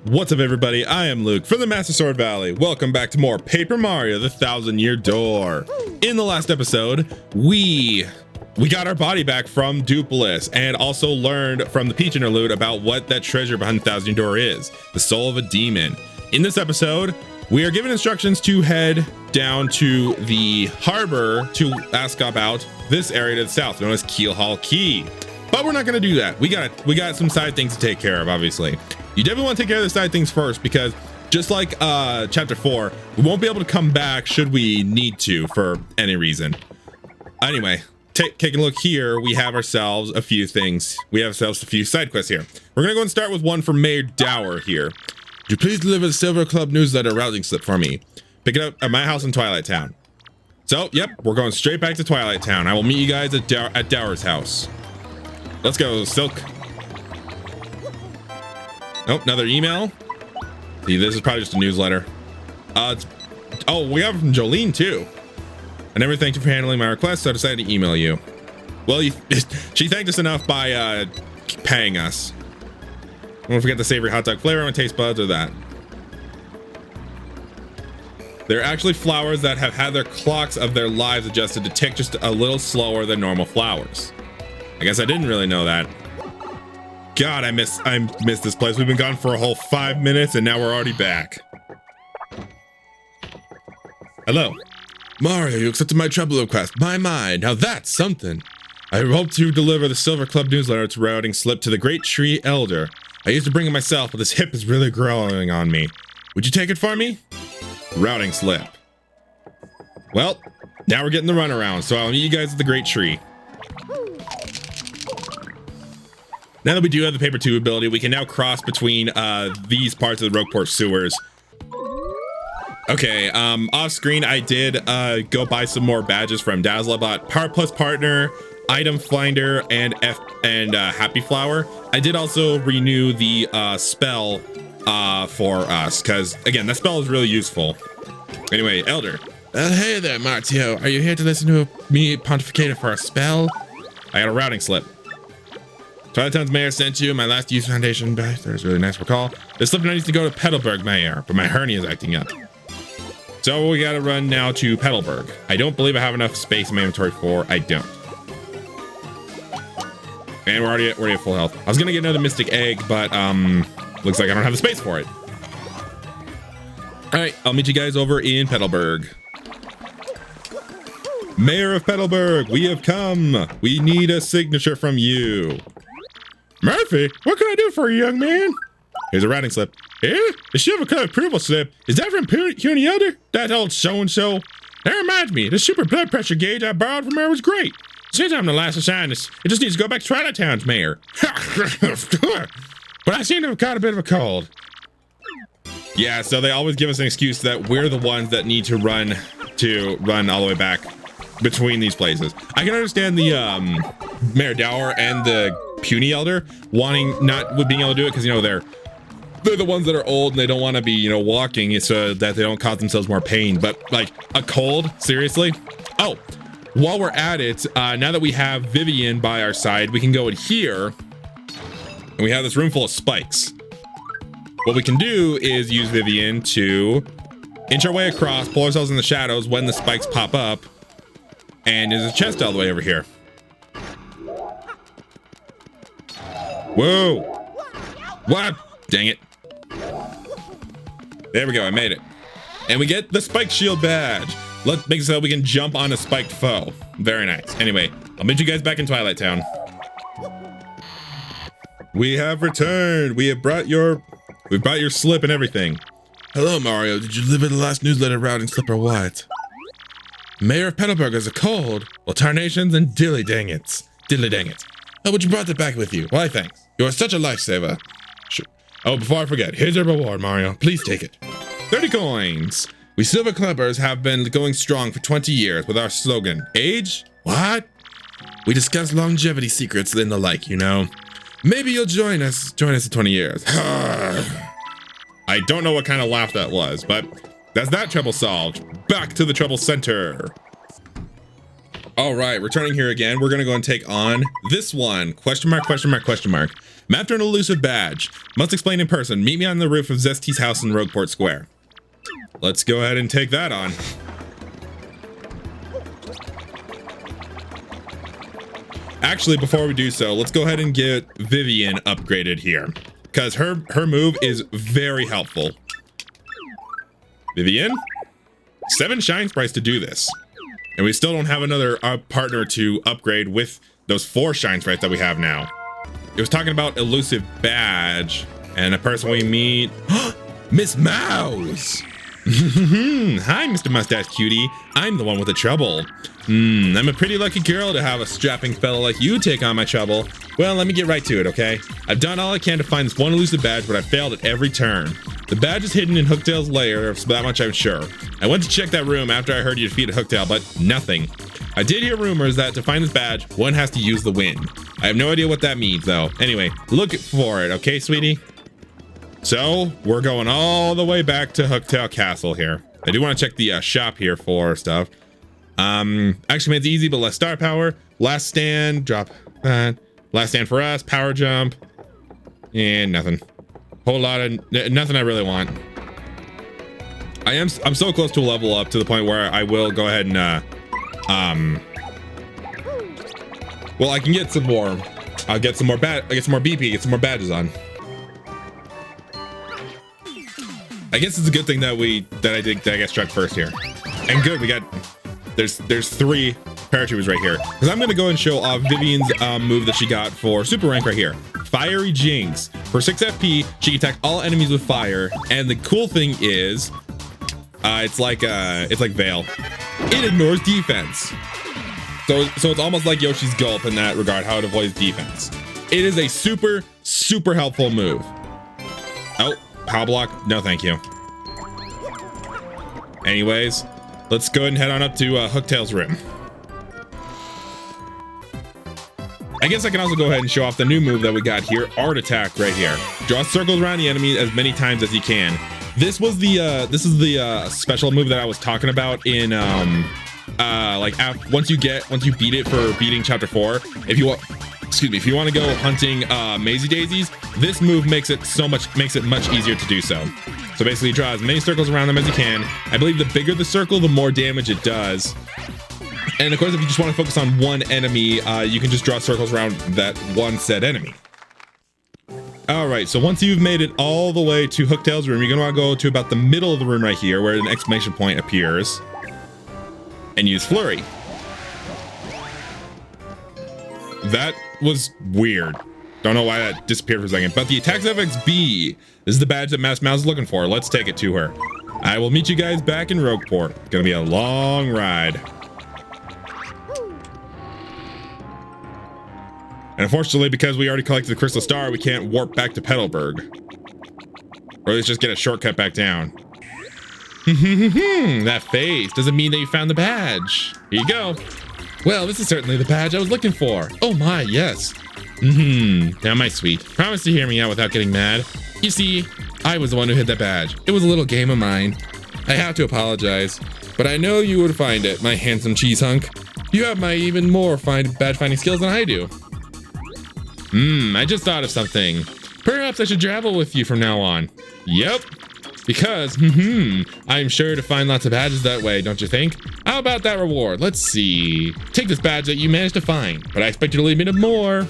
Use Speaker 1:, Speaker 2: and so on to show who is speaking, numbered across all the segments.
Speaker 1: What's up, everybody? I am Luke from the Master Sword Valley. Welcome back to more Paper Mario: The Thousand-Year Door. In the last episode, we got our body back from Dupless and also learned from the Peach interlude about what that treasure behind the Thousand-Year Door is, the soul of a demon. In this episode, we are given instructions to head down to the harbor to ask about this area to the south, known as Keelhaul Key. But we're not going to do that. We got some side things to take care of, obviously. You definitely want to take care of the side things first, because just like chapter 4, we won't be able to come back should we need to for any reason. Anyway, taking a look here, we have ourselves a few things. We have ourselves a few side quests here. We're going to go and start with one from Mayor Dower here. Would you please deliver the Silver Club newsletter routing slip for me? Pick it up at my house in Twilight Town. So, yep, we're going straight back to Twilight Town. I will meet you guys at Dower's house. Let's go, Silk. Nope, another email. See, this is probably just a newsletter. Oh, we have it from Jolene too. I never thanked you for handling my request, so I decided to email you. Well, she thanked us enough by paying us. Don't forget the savory hot dog flavor on taste buds or that. They're actually flowers that have had their clocks of their lives adjusted to tick just a little slower than normal flowers. I guess I didn't really know that. God, I miss this place. We've been gone for a whole 5 minutes and now we're already back. Hello. Mario, you accepted my trouble request. My mind. Now that's something. I hope to deliver the Silver Club newsletter to routing slip to the Great Tree Elder. I used to bring it myself, but this hip is really growing on me. Would you take it for me? Routing slip. Well, now we're getting the runaround, so I'll meet you guys at the Great Tree. Now that we do have the paper tube ability, we can now cross between these parts of the Rougeport sewers. Okay, off screen, I did go buy some more badges from Dazzle. I bought Power Plus Partner, Item Finder, and Happy Flower. I did also renew the spell for us, because again, that spell is really useful. Anyway, Elder. Hey there, Martio. Are you here to listen to me pontificate for a spell? I got a routing slip. Twilight Town's mayor sent you my last youth foundation back. That was really nice recall. This slip needs to go to Petalburg Mayor, but my hernia is acting up. So we gotta run now to Petalburg. I don't believe I have enough space in my inventory for. I don't. And we're already at full health. I was gonna get another Mystic Egg, but looks like I don't have the space for it. All right, I'll meet you guys over in Petalburg. Mayor of Petalburg, we have come. We need a signature from you. Murphy, what can I do for you, young man? Here's a routing slip. Eh? The Silver Club approval slip. Is that from Puny Elder? That old so-and-so? That reminds me, the super blood pressure gauge I borrowed from her was great. Since I'm the last to sign this, it just needs to go back to Twilight Town's mayor. But I seem to have caught a bit of a cold. Yeah, so they always give us an excuse that we're the ones that need to run all the way back between these places. I can understand the Mayor Dower and the Puny Elder not being able to do it, because they're the ones that are old and they don't want to be walking so that they don't cause themselves more pain. But like a cold, seriously. Oh, while we're at it, now that we have Vivian by our side, we can go in here and we have this room full of spikes. What we can do is use Vivian to inch our way across, pull ourselves in the shadows when the spikes pop up, and there's a chest all the way over here. Whoa! What? Dang it. There we go, I made it. And we get the spike shield badge. Let's make it so we can jump on a spiked foe. Very nice. Anyway, I'll meet you guys back in Twilight Town. We have returned. We've brought your slip and everything. Hello, Mario. Did you deliver the last newsletter routing slip or what? Mayor of Petalburg has a cold. Well, tarnations and dilly dang it. Oh, but you brought that back with you. Why, thanks. You are such a lifesaver. Sure. Oh, before I forget, here's your reward, Mario. Please take it. 30 coins. We Silver Clubbers have been going strong for 20 years with our slogan, Age? What? We discuss longevity secrets and the like, Maybe you'll join us in 20 years. I don't know what kind of laugh that was, but that's that trouble solved. Back to the trouble center. All right, returning here again, we're gonna go and take on this one. Question mark, question mark, question mark. I'm after an elusive badge. Must explain in person. Meet me on the roof of Zesty's house in Rougeport Square. Let's go ahead and take that on. Actually, before we do so, let's go ahead and get Vivian upgraded here, because her move is very helpful. Vivian, 7 shine sprites to do this, and we still don't have another partner to upgrade with those 4 shine sprites that we have now. It was talking about elusive badge, and the person we meet, Miss Mowz. Hi, Mr. Mustache Cutie. I'm the one with the trouble. I'm a pretty lucky girl to have a strapping fellow like you take on my trouble. Well, let me get right to it, okay? I've done all I can to find this one elusive badge, but I failed at every turn. The badge is hidden in Hooktail's lair, so that much I'm sure. I went to check that room after I heard you defeated Hooktail, but nothing. I did hear rumors that to find this badge, one has to use the wind. I have no idea what that means, though. Anyway, look for it, okay, sweetie? So, we're going all the way back to Hooktail Castle here. I do want to check the shop here for stuff. Actually made it easy, but less star power. Last stand, drop that. Last stand for us, power jump. And nothing. Whole lot of nothing I really want. I'm so close to a level up to the point where I will go ahead and well, I can get some more. I'll get some more BP, get some more badges on. I guess it's a good thing that I got struck first here. And good, we got there's 3 parachuters right here. Because I'm gonna go and show off Vivian's move that she got for super rank right here. Fiery Jinx. For 6 FP, she can attack all enemies with fire. And the cool thing is, it's like Veil. It ignores defense. So it's almost like Yoshi's Gulp in that regard, how it avoids defense. It is a super, super helpful move. Oh, power block, no thank you. Anyways, let's go ahead and head on up to Hooktail's room. I guess I can also go ahead and show off the new move that we got here, Art Attack right here. Draw circles around the enemy as many times as you can. This was the special move that I was talking about in once you beat it for beating chapter 4. If you want to go hunting Maisie Daisies, this move makes it much easier to do so. So basically, draw as many circles around them as you can. I believe the bigger the circle, the more damage it does. And of course, if you just want to focus on one enemy, you can just draw circles around that one said enemy. All right, so once you've made it all the way to Hooktail's room, you're gonna want to go to about the middle of the room right here, where an exclamation point appears, and use Flurry. That was weird. Don't know why that disappeared for a second, but the Attacks FXB. This is the badge that Mowz is looking for. Let's take it to her. I will meet you guys back in Rougeport. It's gonna be a long ride. And unfortunately, because we already collected the Crystal Star, we can't warp back to Petalburg. Or let's just get a shortcut back down. That face doesn't mean that you found the badge. Here you go. Well, this is certainly the badge I was looking for. Oh my, yes. Now my sweet, promise to hear me out without getting mad. You see, I was the one who hid that badge. It was a little game of mine. I have to apologize, but I know you would find it, my handsome cheese hunk. You have my even more badge finding skills than I do. I just thought of something. Perhaps I should travel with you from now on. Yep. Because, I'm sure to find lots of badges that way, don't you think? How about that reward? Let's see. Take this badge that you managed to find, but I expect you to leave me to more.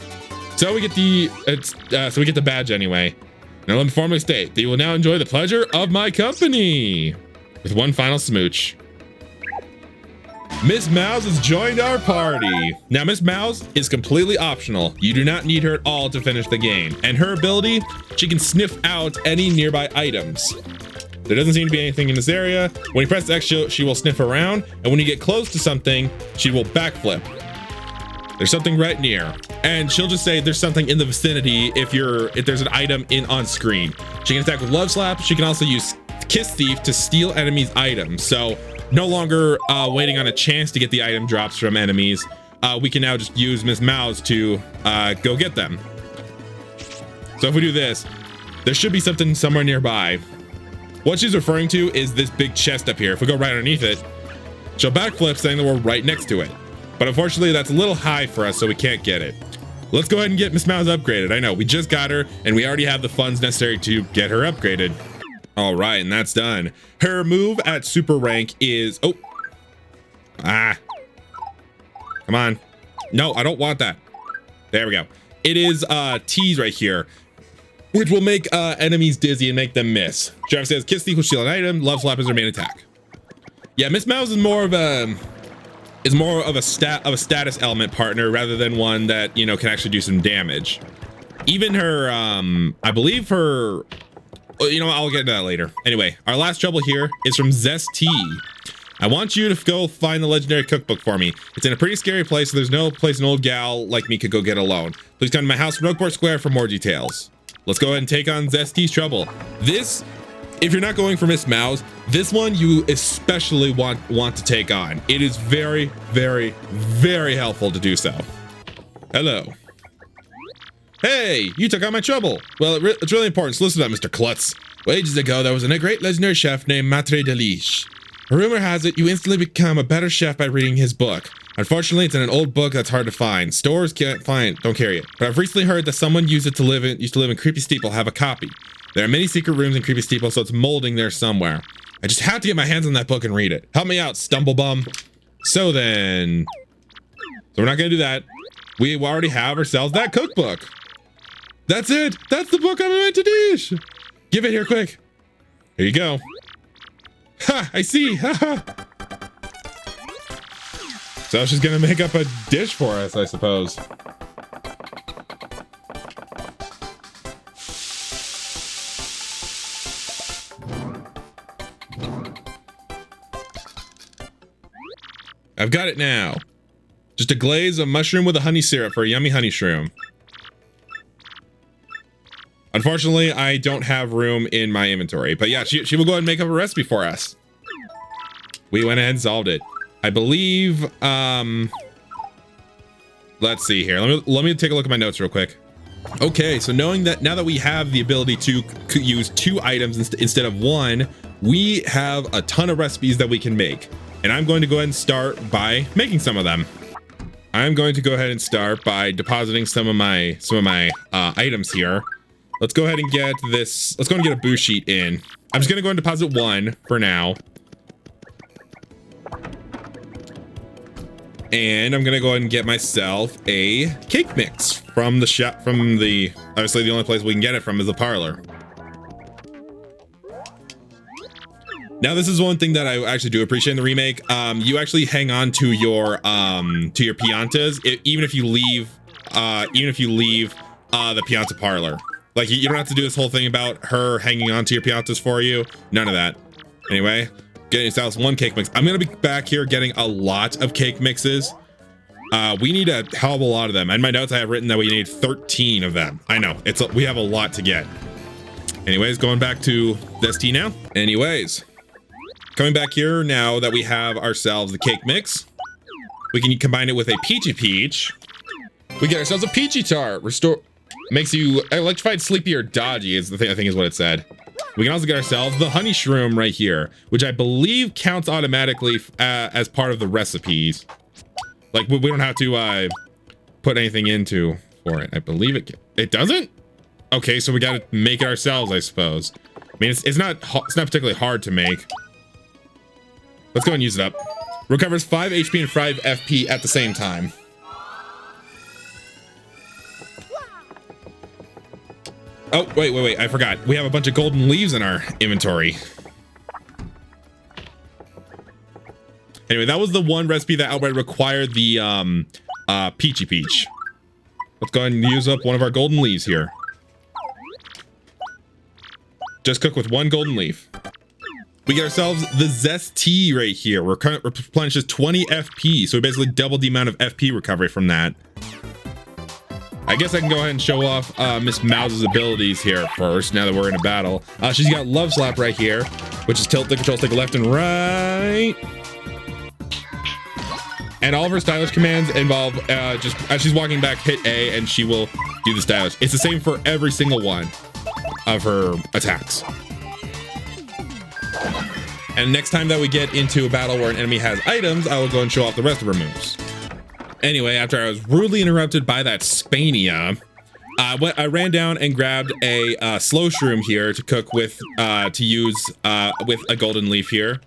Speaker 1: So we get the badge anyway. Now let me formally state that you will now enjoy the pleasure of my company. With one final smooch. Miss Mowz has joined our party. Now, Miss Mowz is completely optional. You do not need her at all to finish the game. And her ability, she can sniff out any nearby items. There doesn't seem to be anything in this area. When you press X, she will sniff around. And when you get close to something, she will backflip. There's something right near. And she'll just say there's something in the vicinity if there's an item on screen. She can attack with Love Slap. She can also use Kiss Thief to steal enemies' items. So no longer waiting on a chance to get the item drops from enemies. We can now just use Miss Mowz to go get them. So if we do this, there should be something somewhere nearby. What she's referring to is this big chest up here. If we go right underneath it, she'll backflip saying that we're right next to it. But unfortunately, that's a little high for us, so we can't get it. Let's go ahead and get Miss Mowz upgraded. I know, we just got her, and we already have the funds necessary to get her upgraded. All right, and that's done. Her move at super rank is... Oh. Ah. Come on. No, I don't want that. There we go. It is T's right here, which will make enemies dizzy and make them miss. Jeff says, Kiss equals shield an item, Love Slap is her main attack. Yeah, Miss Mowz is more of a status element partner rather than one that, you know, can actually do some damage. Even her, I believe her, you know, I'll get into that later. Anyway, our last trouble here is from Zesty. I want you to go find the legendary cookbook for me. It's in a pretty scary place, so there's no place an old gal like me could go get alone. Please come to my house in Rougeport Square for more details. Let's go ahead and take on Zesty's trouble. This, if you're not going for Miss Mowz, this one you especially want to take on. It is very, very, very helpful to do so. Hello. Hey, you took on my trouble. Well, it's really important, so listen up, Mr. Klutz. Well, ages ago, there was a great legendary chef named Maitre Deliche. Rumor has it you instantly become a better chef by reading his book. Unfortunately, it's in an old book that's hard to find. Stores don't carry it. But I've recently heard that someone used to live in Creepy Steeple have a copy. There are many secret rooms in Creepy Steeple, so it's molding there somewhere. I just have to get my hands on that book and read it. Help me out, Stumblebum. So we're not gonna do that. We already have ourselves that cookbook. That's it. That's the book I'm meant to dish. Give it here quick. Here you go. Ha, I see. Ha ha. So she's gonna make up a dish for us, I suppose. I've got it now. Just a glaze of mushroom with a honey syrup for a yummy honey shroom. Unfortunately, I don't have room in my inventory, but yeah, she will go ahead and make up a recipe for us. We went ahead and solved it. I believe, let's see here. Let me take a look at my notes real quick. Okay, so knowing that now that we have the ability to use 2 items instead of 1, we have a ton of recipes that we can make. And I'm going to go ahead and start by making some of them. I'm going to go ahead and start by depositing some of my items here. Let's go ahead and get this. Let's go and get a boo sheet in. I'm just going to go and deposit 1 for now. And I'm going to go ahead and get myself a cake mix from the shop, obviously the only place we can get it from is the parlor. Now, this is one thing that I actually do appreciate in the remake. You actually hang on to your piantas, even if you leave the pianta parlor. Like, you don't have to do this whole thing about her hanging on to your piantas for you. None of that. Anyway, getting yourself 1 cake mix. I'm gonna be back here getting a lot of cake mixes. We need a hell of a lot of them. In my notes, I have written that we need 13 of them. I know, we have a lot to get. Anyways, going back to this tea now. Anyways, coming back here now that we have ourselves the cake mix, we can combine it with a peachy peach. We get ourselves a peachy tart. Makes you electrified, sleepy, or dodgy is the thing, I think is what it said. We can also get ourselves the honey shroom right here, which I believe counts automatically as part of the recipes. Like, we don't have to put anything into for it. I believe it doesn't? Okay, so we gotta make it ourselves, I suppose. I mean, it's not particularly hard to make. Let's go and use it up. Recovers 5 HP and 5 FP at the same time. Oh, wait, I forgot. We have a bunch of golden leaves in our inventory. Anyway, that was the one recipe that outright required the peachy peach. Let's go ahead and use up one of our golden leaves here. Just cook with 1 golden leaf. We get ourselves the Zest tea right here. Replenishes 20 FP, so we basically double the amount of FP recovery from that. I guess I can go ahead and show off Miss Mowz's abilities here first, now that we're in a battle. She's got Love Slap right here, which is tilt the control stick left and right. And all of her stylish commands involve just as she's walking back, hit A, and she will do the stylish. It's the same for every single one of her attacks. And next time that we get into a battle where an enemy has items, I will go and show off the rest of her moves. Anyway, after I was rudely interrupted by that Spania, I ran down and grabbed a slow shroom here to cook with, to use with a golden leaf here.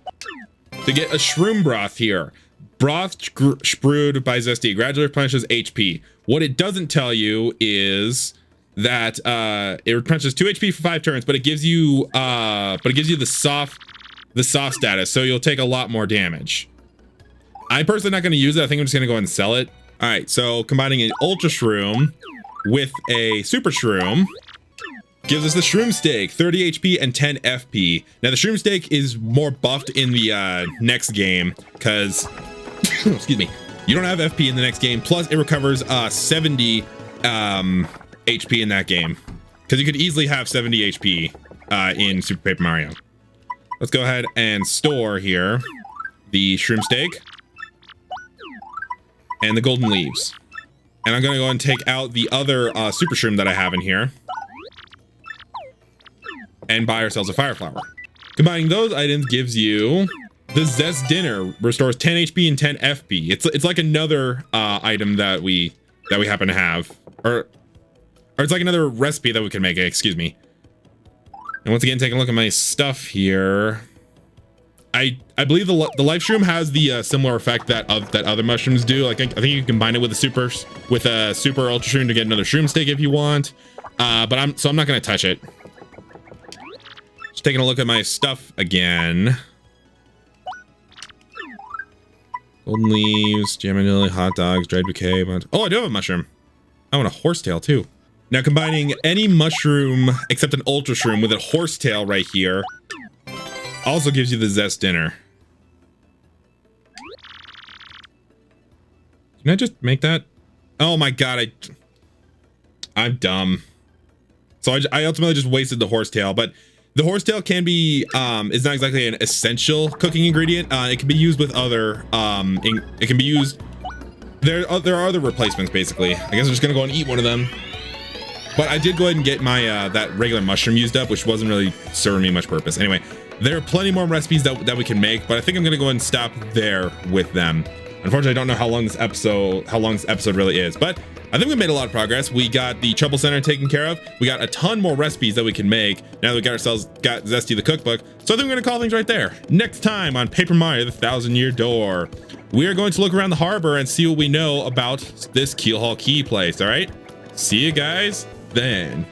Speaker 1: To get a shroom broth here. Broth brewed by Zesty gradually replenishes HP. What it doesn't tell you is that it replenishes 2 HP for 5 turns, but it gives you the soft status, so you'll take a lot more damage. I'm personally not going to use it. I think I'm just going to go ahead and sell it. All right, so combining an ultra shroom with a super shroom gives us the shroom steak, 30 HP and 10 FP. Now the shroom steak is more buffed in the next game because excuse me, you don't have FP in the next game, plus it recovers 70 HP in that game, because you could easily have 70 HP in Super Paper Mario. Let's go ahead and store here the shroom steak and the golden leaves. And I'm going to go and take out the other super shroom that I have in here and buy ourselves a fire flower. Combining those items gives you the Zest Dinner, restores 10 HP and 10 FP. It's like another item that we happen to have, or it's like another recipe that we can make, excuse me. And once again, taking a look at my stuff here, I believe the life shroom has the similar effect that other mushrooms do. Like I think you can combine it with a super ultra shroom to get another shroom steak if you want. But I'm not gonna touch it. Just taking a look at my stuff again. Golden leaves, jam and lily, hot dogs, dried bouquet. Oh, I do have a mushroom. I want a horsetail too. Now combining any mushroom except an ultra shroom with a horsetail right here also gives you the Zest Dinner. Can I just make that? Oh my god, I'm dumb. So I ultimately just wasted the horsetail, but the horsetail can be is not exactly an essential cooking ingredient. It can be used with other it can be used. There are other replacements basically. I guess I'm just gonna go and eat one of them. But I did go ahead and get my that regular mushroom used up, which wasn't really serving me much purpose. Anyway, there are plenty more recipes that we can make, but I think I'm gonna go ahead and stop there with them. Unfortunately, I don't know how long this episode really is, but I think we made a lot of progress. We got the Trouble Center taken care of. We got a ton more recipes that we can make now that we got Zesty the cookbook. So I think we're gonna call things right there. Next time on Paper Mario: The 1,000-Year Door, we are going to look around the harbor and see what we know about this Keelhaul Key place. All right, see you guys then.